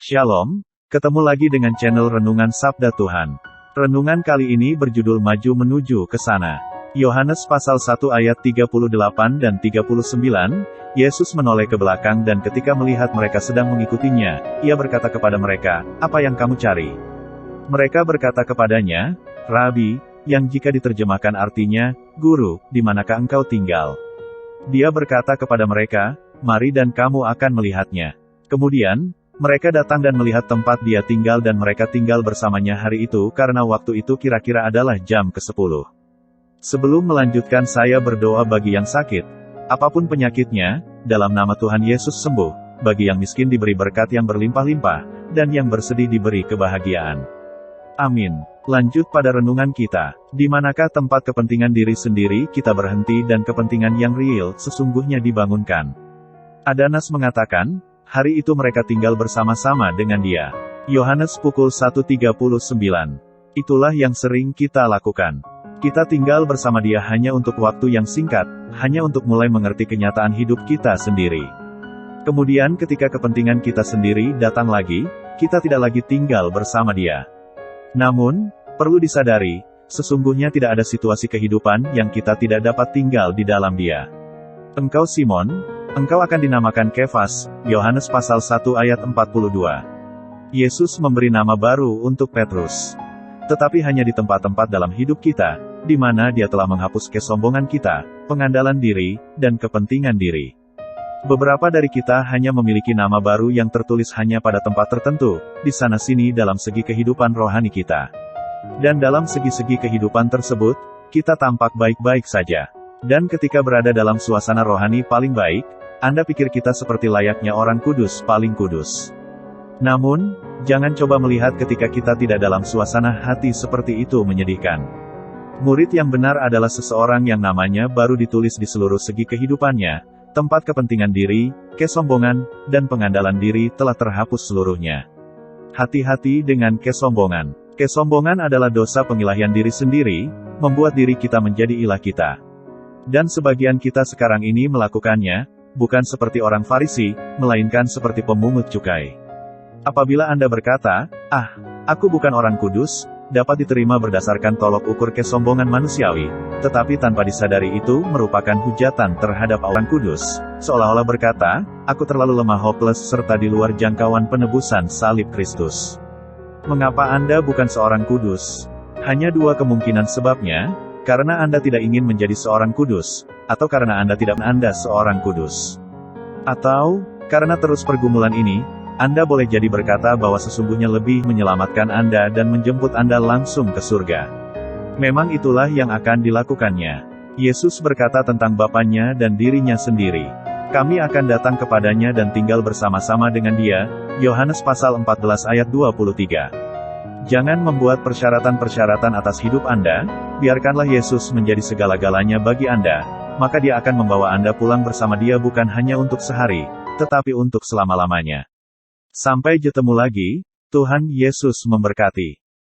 Shalom, ketemu lagi dengan channel Renungan Sabda Tuhan. Renungan kali ini berjudul Maju Menuju ke Sana. Yohanes pasal 1 ayat 38 dan 39, Yesus menoleh ke belakang dan ketika melihat mereka sedang mengikutinya, ia berkata kepada mereka, "Apa yang kamu cari?" Mereka berkata kepadanya, "Rabi," yang jika diterjemahkan artinya, "Guru, di manakah engkau tinggal?" Dia berkata kepada mereka, "Mari dan kamu akan melihatnya." Kemudian, mereka datang dan melihat tempat dia tinggal dan mereka tinggal bersamanya hari itu karena waktu itu kira-kira adalah jam ke-10. Sebelum melanjutkan saya berdoa bagi yang sakit, apapun penyakitnya, dalam nama Tuhan Yesus sembuh, bagi yang miskin diberi berkat yang berlimpah-limpah, dan yang bersedih diberi kebahagiaan. Amin. Lanjut pada renungan kita. Di manakah tempat kepentingan diri sendiri kita berhenti dan kepentingan yang real sesungguhnya dibangunkan? Adanas mengatakan, hari itu mereka tinggal bersama-sama dengan dia. Yohanes pukul 1.39. Itulah yang sering kita lakukan. Kita tinggal bersama dia hanya untuk waktu yang singkat, hanya untuk mulai mengerti kenyataan hidup kita sendiri. Kemudian ketika kepentingan kita sendiri datang lagi, kita tidak lagi tinggal bersama dia. Namun, perlu disadari, sesungguhnya tidak ada situasi kehidupan yang kita tidak dapat tinggal di dalam dia. Engkau Simon, engkau akan dinamakan Kefas, Yohanes pasal 1 ayat 42. Yesus memberi nama baru untuk Petrus. Tetapi hanya di tempat-tempat dalam hidup kita, di mana dia telah menghapus kesombongan kita, pengandalan diri, dan kepentingan diri. Beberapa dari kita hanya memiliki nama baru yang tertulis hanya pada tempat tertentu, di sana-sini dalam segi kehidupan rohani kita. Dan dalam segi-segi kehidupan tersebut, kita tampak baik-baik saja. Dan ketika berada dalam suasana rohani paling baik, Anda pikir kita seperti layaknya orang kudus paling kudus. Namun, jangan coba melihat ketika kita tidak dalam suasana hati seperti itu menyedihkan. Murid yang benar adalah seseorang yang namanya baru ditulis di seluruh segi kehidupannya, tempat kepentingan diri, kesombongan, dan pengandalan diri telah terhapus seluruhnya. Hati-hati dengan kesombongan. Kesombongan adalah dosa pengilahian diri sendiri, membuat diri kita menjadi ilah kita. Dan sebagian kita sekarang ini melakukannya, bukan seperti orang Farisi, melainkan seperti pemungut cukai. Apabila Anda berkata, "Ah, aku bukan orang kudus," dapat diterima berdasarkan tolok ukur kesombongan manusiawi, tetapi tanpa disadari itu merupakan hujatan terhadap orang kudus, seolah-olah berkata, "Aku terlalu lemah hopeless serta di luar jangkauan penebusan salib Kristus." Mengapa Anda bukan seorang kudus? Hanya dua kemungkinan sebabnya, karena Anda tidak ingin menjadi seorang kudus, atau karena Anda tidak Anda seorang kudus. Atau, karena terus pergumulan ini, Anda boleh jadi berkata bahwa sesungguhnya lebih menyelamatkan Anda dan menjemput Anda langsung ke surga. Memang itulah yang akan dilakukannya. Yesus berkata tentang Bapanya dan dirinya sendiri. Kami akan datang kepadanya dan tinggal bersama-sama dengan dia, Yohanes pasal 14 ayat 23. Jangan membuat persyaratan-persyaratan atas hidup Anda, biarkanlah Yesus menjadi segala-galanya bagi Anda, maka dia akan membawa Anda pulang bersama dia bukan hanya untuk sehari, tetapi untuk selama-lamanya. Sampai ketemu lagi, Tuhan Yesus memberkati.